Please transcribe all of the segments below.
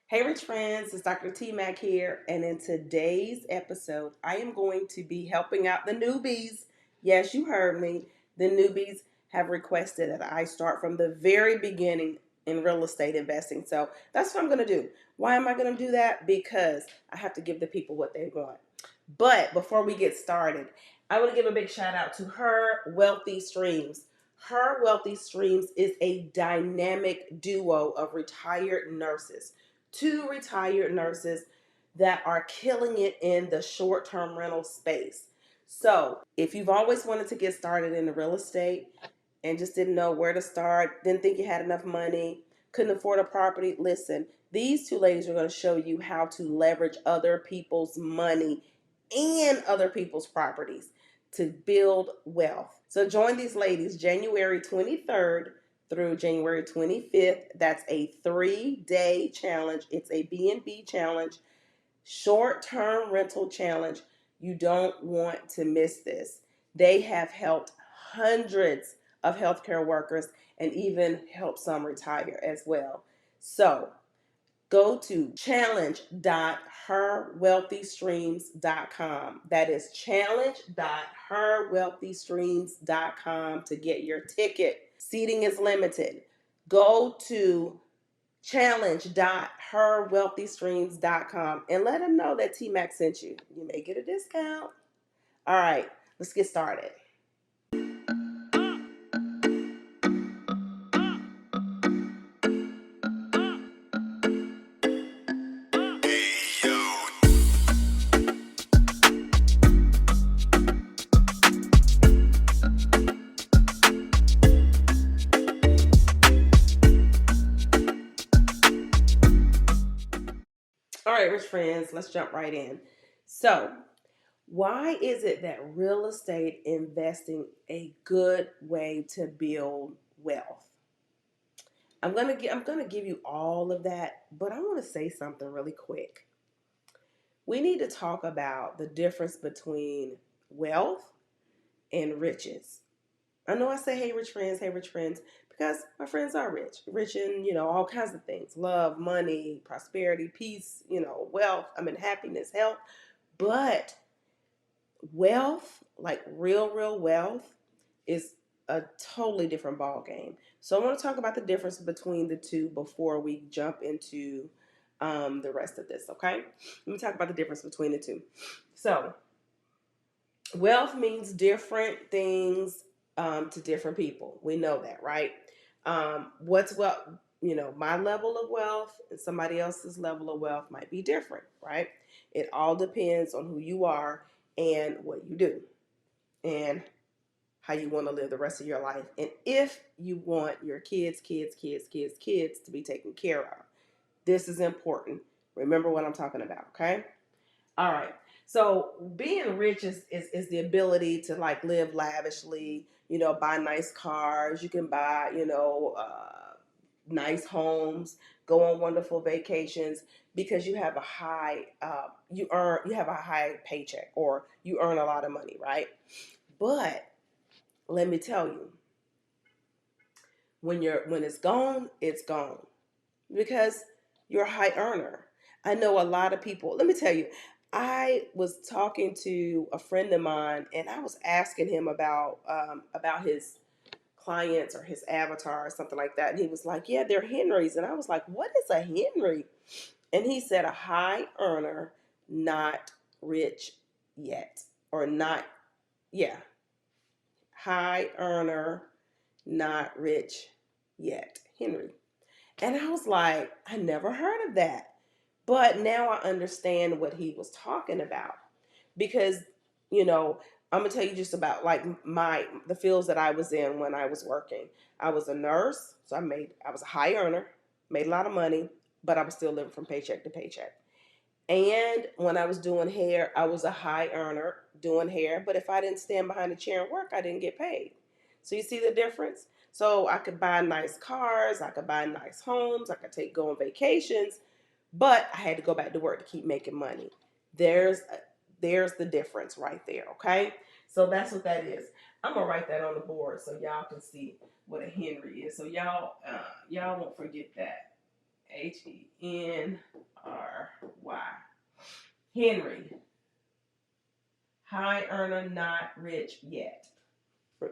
Hey, rich friends, it's Dr. T Mac here, and in today's episode, I am going to be helping out the newbies. Yes, you heard me. The newbies have requested that I start from the very beginning in real estate investing. So that's what I'm going to do. Why am I going to do that? Because I have to give the people what they want. But before we get started, I want to give a big shout out to Her Wealthy Streams. Her Wealthy Streams is a dynamic duo of retired nurses, two retired nurses that are killing it in the short-term rental space. So if you've always wanted to get started in the real estate and just didn't know where to start, didn't think you had enough money, couldn't afford a property, listen, these two ladies are going to show you how to leverage other people's money and other people's properties to build wealth. So join these ladies January 23rd through January 25th. That's a 3-day challenge. It's a B&B challenge, short-term rental challenge. You don't want to miss this. They have helped hundreds of healthcare workers and even helped some retire as well. So go to challenge.herwealthystreams.com. That is challenge.herwealthystreams.com to get your ticket. Seating is limited. Go to challenge.herwealthystreams.com and let them know that T-Mac sent you. You may get a discount. All right, let's get started. All right, rich friends, let's jump right in. So, why is it that real estate investing a good way to build wealth? I'm gonna give you all of that, but I want to say something really quick. We need to talk about the difference between wealth and riches. I know I say hey rich friends, because my friends are rich in, all kinds of things: love, money, prosperity, peace, wealth, happiness, health. But wealth, like real wealth, is a totally different ball game. So I want to talk about the difference between the two before we jump into the rest of this. Okay, let me talk about the difference between the two. So wealth means different things to different people. We know that, right? What's what my level of wealth and somebody else's level of wealth might be different, right? It all depends on who you are and what you do and how you want to live the rest of your life, and if you want your kids to be taken care of. This is important. Remember what I'm talking about, okay? All right. So being rich is the ability to like live lavishly, buy nice cars. You can buy, nice homes, go on wonderful vacations because you have a high, you have a high paycheck or you earn a lot of money, right? But let me tell you, when it's gone because you're a high earner. I know a lot of people. Let me tell you, I was talking to a friend of mine, and I was asking him about his clients or his avatar or something like that, and he was like, "Yeah, they're Henrys," and I was like, "What is a Henry?" And he said, "A high earner, not rich yet, or not, yeah, high earner, not rich yet, Henry." And I was like, I never heard of that. But now I understand what he was talking about because, you know, I'm gonna tell you just about like the fields that I was in when I was working. I was a nurse, so I was a high earner, made a lot of money, but I was still living from paycheck to paycheck. And when I was doing hair, I was a high earner doing hair, but if I didn't stand behind a chair and work, I didn't get paid. So you see the difference? So I could buy nice cars, I could buy nice homes, I could go on vacations, but I had to go back to work to keep making money. There's there's the difference right there, okay? So that's what that is. I'm gonna write that on the board so y'all can see what a Henry is. So y'all won't forget that. HENRY. Henry, high earner, not rich yet.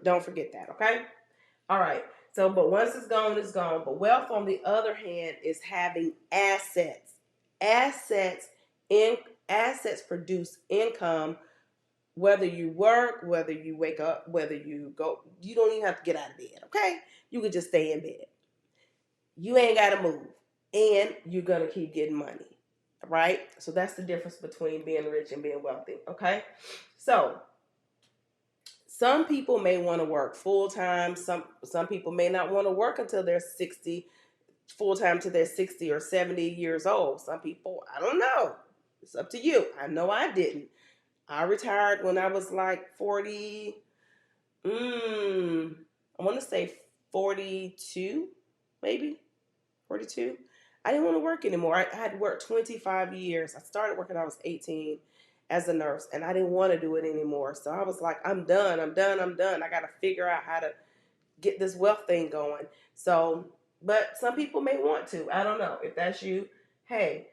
Don't forget that, okay? All right. So, but once it's gone, it's gone. But wealth, on the other hand, is having assets. Assets in assets produce income, whether you work, whether you wake up, whether you go. You don't even have to get out of bed, okay? You can just stay in bed. You ain't got to move, and you're gonna keep getting money, right? So that's the difference between being rich and being wealthy, okay? So some people may want to work full time. Some people may not want to work until they're 60, full time till they're 60 or 70 years old. Some people, I don't know. It's up to you. I know I didn't. I retired when I was like 40. I want to say 42, maybe 42. I didn't want to work anymore. I had worked 25 years. I started working when I was 18 as a nurse, and I didn't want to do it anymore. So I was like, I'm done. I'm done. I'm done. I got to figure out how to get this wealth thing going. So, but some people may want to. I don't know. If that's you, hey,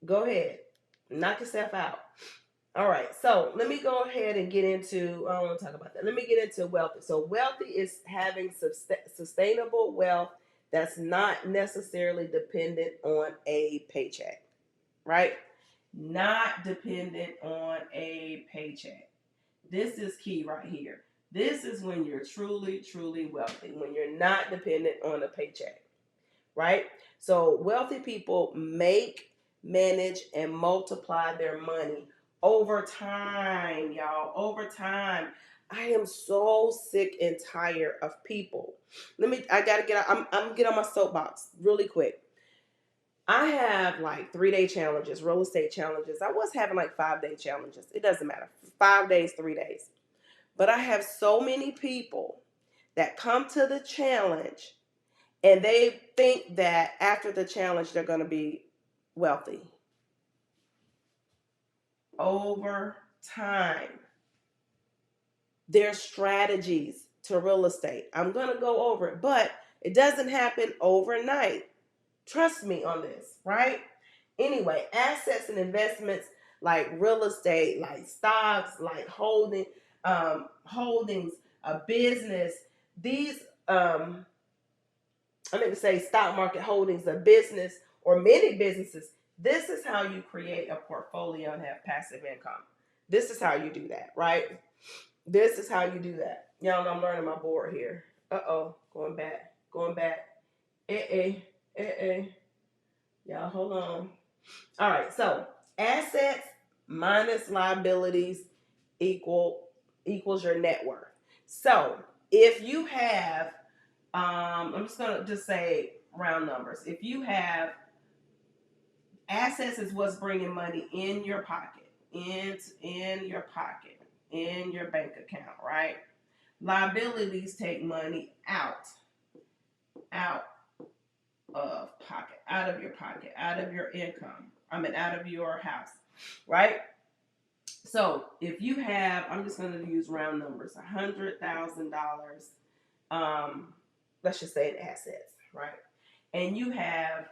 go ahead. Knock yourself out. All right. So let me go ahead and get into, I don't want to talk about that. Let me get into wealthy. So wealthy is having sustainable wealth that's not necessarily dependent on a paycheck, right? Not dependent on a paycheck. This is key right here. This is when you're truly, truly wealthy, when you're not dependent on a paycheck, right? So wealthy people make, manage, and multiply their money over time, y'all. Over time. I am so sick and tired of people. I gotta get out. I'm gonna get on my soapbox really quick. I have like 3-day challenges, real estate challenges. I was having like 5-day challenges. It doesn't matter. 5 days, 3 days. But I have so many people that come to the challenge and they think that after the challenge they're going to be wealthy. Over time, there's strategies to real estate. I'm going to go over it, but it doesn't happen overnight. Trust me on this, right? Anyway, assets and investments like real estate, like stocks, like holdings, a business. These I meant to say stock market holdings, a business or many businesses. This is how you create a portfolio and have passive income. This is how you do that, right? This is how you do that. Y'all know I'm learning my board here. Going back, going back. Eh, eh. Y'all hold on. All right, so assets minus liabilities equals your net worth. So if you have, I'm just gonna just say round numbers. If you have assets, is what's bringing money in your pocket, in your pocket, in your bank account, right? Liabilities take money out of pocket, out of your pocket, out of your income. Out of your house, right? So if you have, I'm just going to use round numbers, $100,000, let's just say in assets, right? And you have,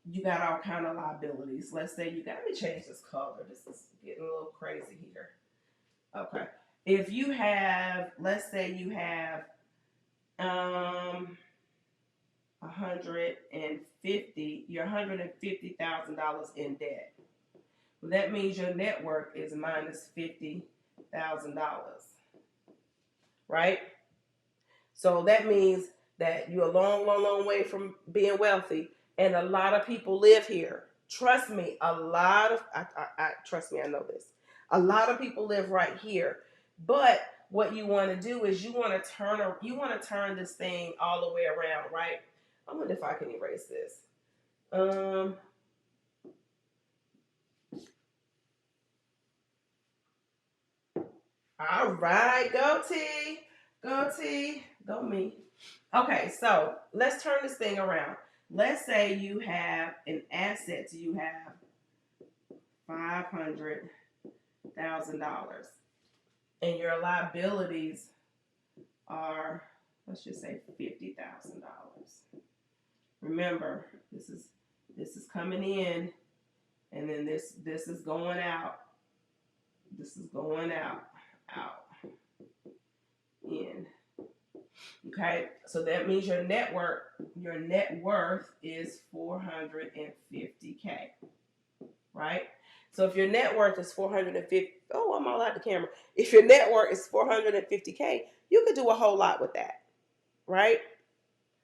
you got all kind of liabilities. Let's say you got, let me change this color. This is getting a little crazy here. Okay. If you have, let's say you have, 150, you're $150,000 in debt. Well, that means your net worth is minus $50,000, right? So that means that you're a long, long, long way from being wealthy, and a lot of people live here. Trust me, trust me, I know this. A lot of people live right here, but what you want to do is you want to turn this thing all the way around, right? I wonder if I can erase this. All right, go T, go T, go me. Okay, so let's turn this thing around. Let's say you have an asset, you have $500,000, and your liabilities are, let's just say $50,000. Remember, this is coming in, and then this is going out. This is going out, out, in. Okay, so that means your net worth is 450K, right? So if your net worth is 450, oh, I'm all out the camera. If your net worth is 450K, you could do a whole lot with that, right?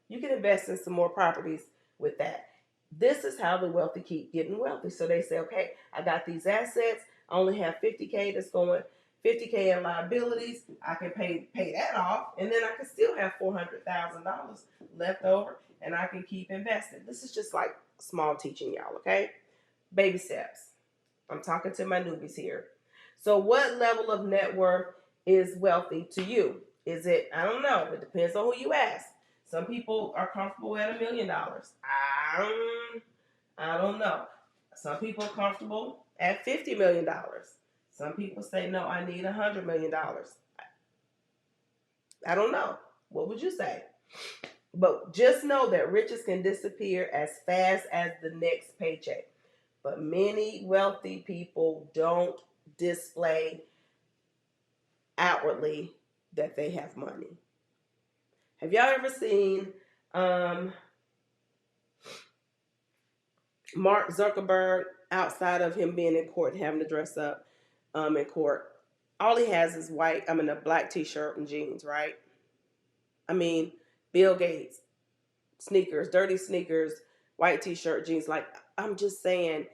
You can invest in some more properties with that. This is how the wealthy keep getting wealthy. So they say, okay, I got these assets. I only have 50K that's going, 50K in liabilities. I can pay that off, and then I can still have $400,000 left over, and I can keep investing. This is just like small teaching, y'all. Okay, baby steps. I'm talking to my newbies here. So, what level of net worth is wealthy to you? Is it, I don't know, it depends on who you ask. Some people are comfortable at $1 million. I don't know. Some people are comfortable at $50 million. Some people say, no, I need $100 million. I don't know. What would you say? But just know that riches can disappear as fast as the next paycheck. But many wealthy people don't display outwardly that they have money. Have y'all ever seen Mark Zuckerberg outside of him being in court and having to dress up in court? All he has is a black t-shirt and jeans, right? I mean, Bill Gates, sneakers, dirty sneakers, white t-shirt, jeans. Like, I'm just saying,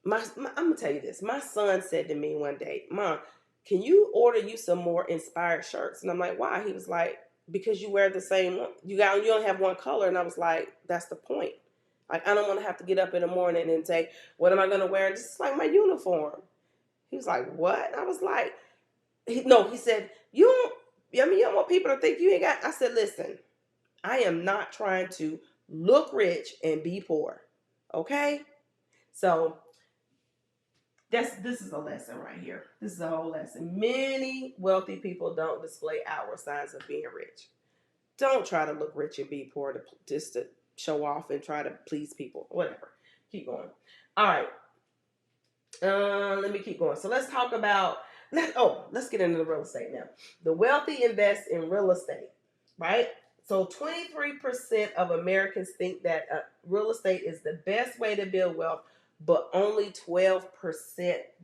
I'm gonna tell you this. My son said to me one day, "Mom, can you order you some more inspired shirts?" And I'm like, "Why?" He was like, "Because you wear the same one. You only have one color." And I was like, "That's the point. Like, I don't want to have to get up in the morning and say, what am I gonna wear? This is like my uniform." He was like, "What?" And I was like, "No." He said, "You don't. I mean, you don't want people to think you ain't got." I said, "Listen, I am not trying to look rich and be poor. Okay, so." This is a lesson right here. This is a whole lesson. Many wealthy people don't display outward signs of being rich. Don't try to look rich and be poor just to show off and try to please people. Whatever. Keep going. All right. Let me keep going. So let's talk about let's get into the real estate now. The wealthy invest in real estate, right? So 23% of Americans think that real estate is the best way to build wealth, but only 12%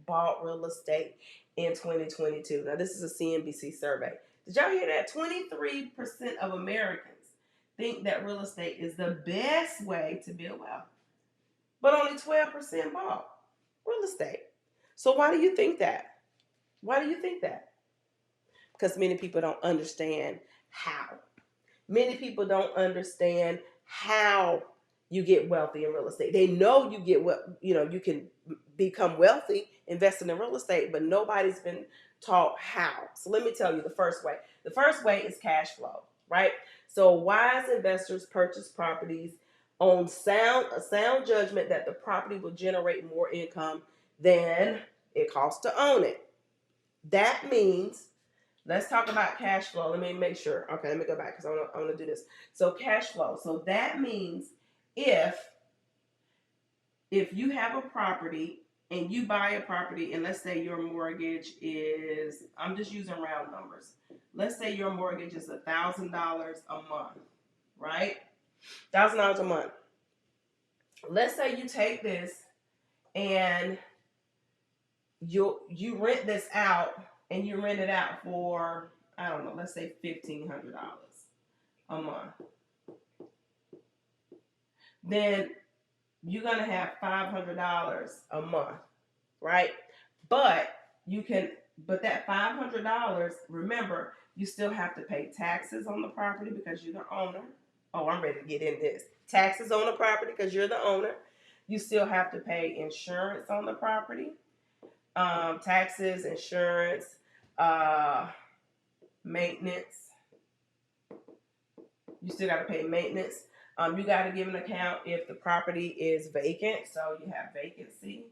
bought real estate in 2022. Now this is a CNBC survey. Did y'all hear that? 23% of Americans think that real estate is the best way to build wealth, but only 12% bought real estate. So why do you think that? Why do you think that? Because many people don't understand how. Many people don't understand how you get wealthy in real estate. They know you can become wealthy investing in real estate, but nobody's been taught how. So let me tell you the first way. The first way is cash flow, right? So wise investors purchase properties on a sound judgment that the property will generate more income than it costs to own it. That means, let's talk about cash flow. Let me make sure. Okay, let me go back because I want to do this. So cash flow. So that means if you have a property and you buy a property, and let's say your mortgage is, I'm just using round numbers. Let's say your mortgage is $1,000 a month, right? $1,000 a month. Let's say you take this and you rent this out, and you rent it out for, I don't know, let's say $1,500 a month. Then you're gonna have $500 a month, right? But that $500, remember, you still have to pay taxes on the property because you're the owner. Oh, I'm ready to get in this. Taxes on the property because you're the owner. You still have to pay insurance on the property. Taxes, insurance, maintenance. You still got to pay maintenance. You got to give an account if the property is vacant, so you have vacancy.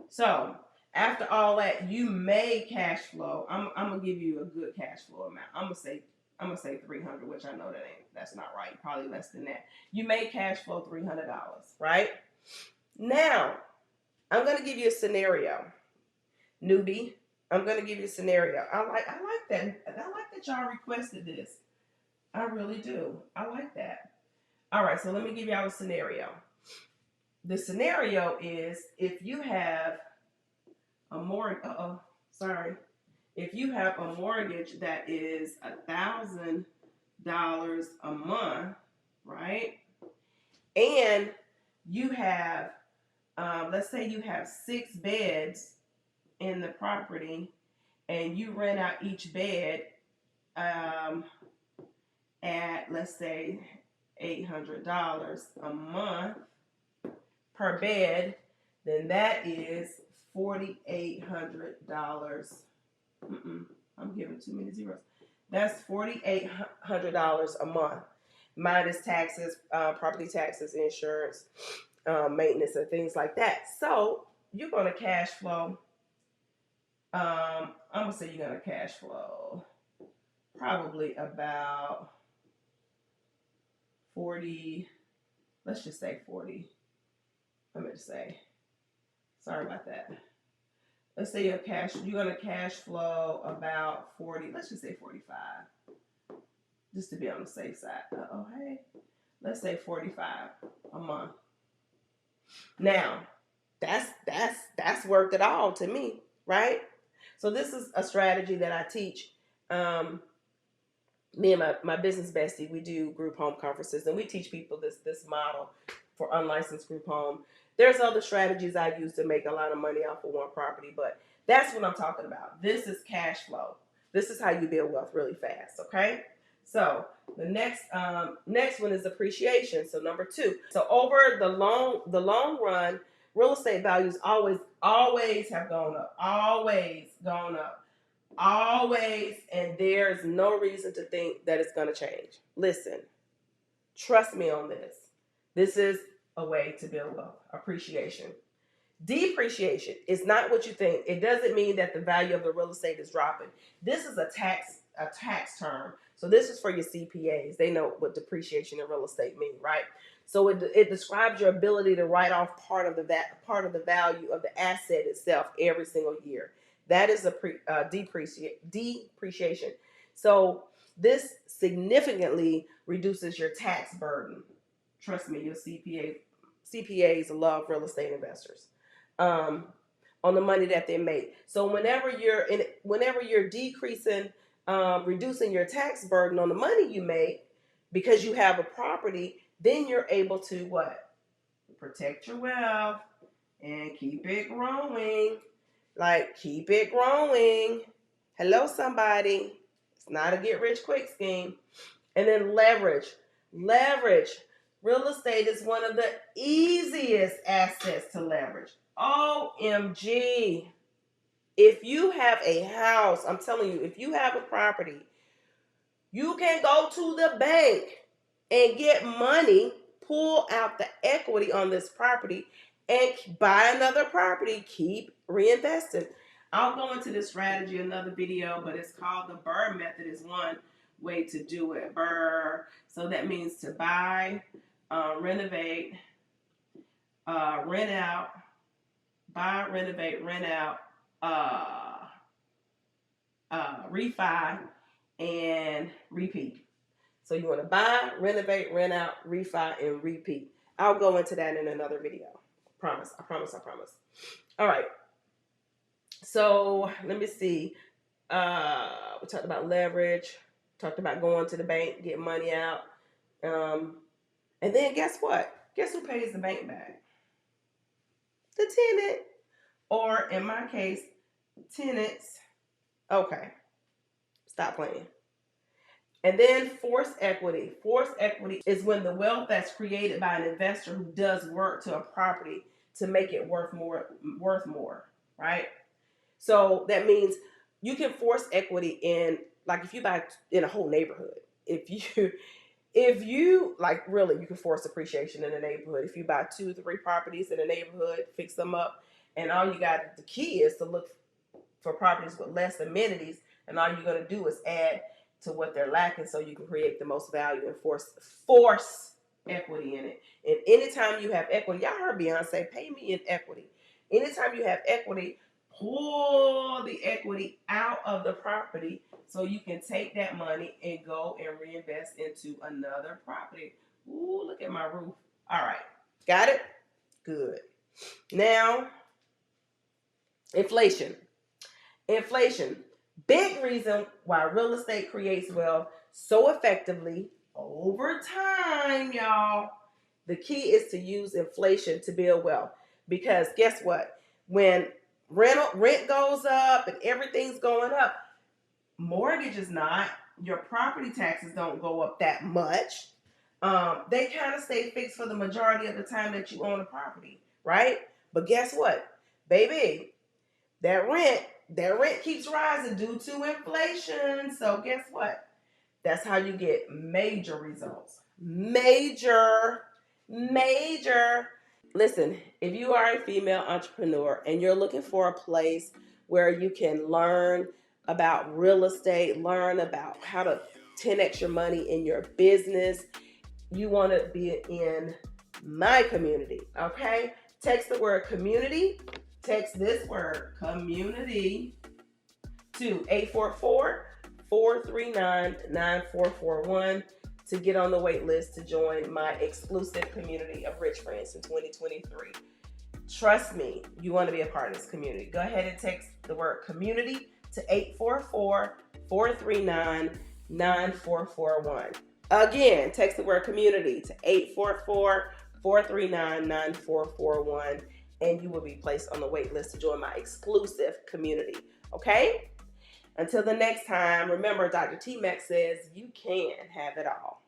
So after all that, you may cash flow. I'm gonna give you a good cash flow amount. I'm gonna say 300, which I know that's not right. Probably less than that. You may cash flow $300, right? Now, I'm going to give you a scenario. Newbie, I'm going to give you a scenario. I like that. I like that y'all requested this. I really do. I like that. All right, so let me give y'all a scenario. The scenario is if you have a mortgage. Sorry. If you have a mortgage that is $1,000 a month, right? And you have, let's say you have 6 beds in the property, and you rent out each bed at, let's say, $800 a month per bed, then that is $4,800. I'm giving too many zeros. That's $4,800 a month, minus taxes, property taxes, insurance, maintenance, and things like that. So you're going to cash flow. I'm gonna say you're gonna cash flow probably about 40. Let's just say 40. I'm gonna say. Sorry about that. Let's say you're gonna cash flow about 40. Let's just say 45, just to be on the safe side. Hey, let's say 45 a month. Now, that's worked it all to me, right? So this is a strategy that I teach. Me and my business bestie, we do group home conferences, and we teach people this model for unlicensed group home. There's other strategies I use to make a lot of money off of one property, but that's what I'm talking about. This is cash flow. This is how you build wealth really fast. Okay. So the next one is appreciation. So number 2. So over the long run, real estate values always have gone up. Always gone up. Always, and there's no reason to think that it's going to change. Listen, trust me on this. This is a way to build wealth. Appreciation. Depreciation is not what you think. It doesn't mean that the value of the real estate is dropping. This is a tax term. So this is for your CPAs. They know what depreciation in real estate mean, right? So it describes your ability to write off part of the value of the asset itself every single year. That is a depreciation. So this significantly reduces your tax burden. Trust me, your CPAs love real estate investors. On the money that they make. So whenever you're decreasing, reducing your tax burden on the money you make because you have a property, then you're able to what? Protect your wealth and keep it growing. Like, keep it growing. Hello, somebody. It's not a get rich quick scheme. And then leverage. Leverage. Real estate is one of the easiest assets to leverage. OMG. If you have a house, I'm telling you, if you have a property, you can go to the bank and get money, pull out the equity on this property, and buy another property. Keep reinvesting. I'll go into this strategy in another video, but it's called the BRRRR method. Is one way to do it. BRRRR. So that means to buy, renovate, rent out, buy, renovate, rent out, refi, and repeat. So you want to buy, renovate, rent out, refi, and repeat. I'll go into that in another video. Promise. I promise. I promise. All right. So let me see. We talked about leverage. Talked about going to the bank, get money out. And then guess what? Guess who pays the bank back? The tenant. Or in my case, tenants. Okay. Stop playing. And then forced equity. Forced equity is when the wealth that's created by an investor who does work to a property to make it worth more, right? So that means you can force equity in, like, if you buy in a whole neighborhood. If you like, really, you can force appreciation in a neighborhood. If you buy 2-3 properties in a neighborhood, fix them up, and all you got, the key is to look for properties with less amenities, and all you're going to do is add to what they're lacking so you can create the most value and force equity in it. And anytime you have equity, y'all heard Beyonce, pay me in equity. Anytime you have equity, pull the equity out of the property so you can take that money and go and reinvest into another property. Ooh, look at my roof. All right. Got it? Good. Now, inflation. Inflation. Big reason why real estate creates wealth so effectively over time, y'all. The key is to use inflation to build wealth. Because guess what? When rent goes up and everything's going up, mortgage is not, your property taxes don't go up that much. They kind of stay fixed for the majority of the time that you own a property, right? But guess what? Baby, that rent keeps rising due to inflation. So guess what? That's how you get major results. Major. Listen, if you are a female entrepreneur and you're looking for a place where you can learn about real estate, learn about how to 10x your money in your business, you want to be in my community, okay? Text the word community. Text this word community to 844-439-9441 to get on the wait list to join my exclusive community of rich friends in 2023. Trust me, you want to be a part of this community. Go ahead and text the word community to 844-439-9441. Again, text the word community to 844-439-9441, and you will be placed on the wait list to join my exclusive community. Okay? Until the next time, remember Dr. T Mac says you can have it all.